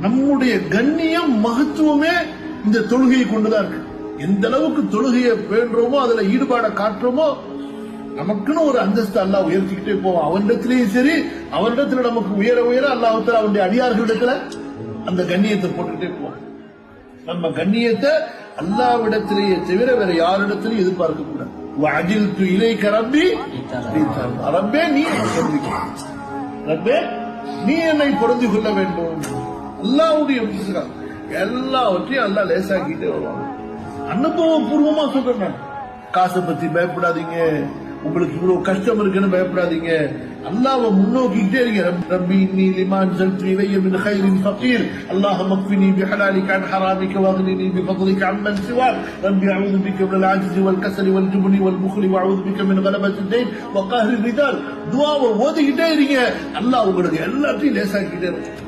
நம்முடைய கண்ணியம் மகத்துவமே இந்த தொழுகையை கொண்டுதான் இருக்கு. எந்த அளவுக்கு தொழுகையை பேணுறோமோ, அதுல ஈடுபாட காட்டுறோமோ, நமக்குன்னு ஒரு அந்தஸ்து அல்லாஹ் உயர்த்திக்கிட்டே போவோம். அவனிடத்திலேயும் சரி, அவனிடத்துல நமக்கு உயர உயர அல்லாஹ் அவனுடைய அடியார்களிடத்துல அந்த கண்ணியத்தை போட்டுக்கிட்டே போவோம். நம்ம கண்ணியத்தை அல்லாஹ்விடத்திலேயே தவிர வேற யாரிடத்திலையும் எதிர்பார்க்க கூடாது. வஅஜில்து இலைக ரப்பி ரப்பே நீ ரப்பே நீ என்னை பொருந்தி கொள்ள வேண்டும். அல்லாஹ்வுடைய எல்லாவற்றையும் அல்லாஹ் லேசாக்கிட்டே வருவாங்க. அனுபவ பூர்வமா சொல்றேன். காசை பத்தி பயப்படாதீங்க, உங்களுக்கு இவ்வளவு கஷ்டம் இருக்குன்னு பயப்படாதீங்க. அல்லாஹ்வை முன்னோக்கிட்டே இருங்க. ரப்பி இன்னி லிமா அன்ஸல்து இலைய மின் கைரின் ஃபகீர் அல்லாஹும்ம க்ஃபினி பிஹலாலிக அன் ஹராமிக வக்னினி பிஃضلிக அம்மன் சிவாக் ரப்பி அஊது பிக மினல் ஆஜ்ஸி வல் கஸலி வல் ஜுப்னி வல் புக்லி வஅஊது பிக மின் கலபத்தி தைன் வ கஹ்ரி ரிஜால். துஆவை ஓதிக்கிட்டே இருங்க. அல்லாஹ் உங்களுக்கு எல்லாத்தையும் லேசாக்கிட்டே இருக்கும்.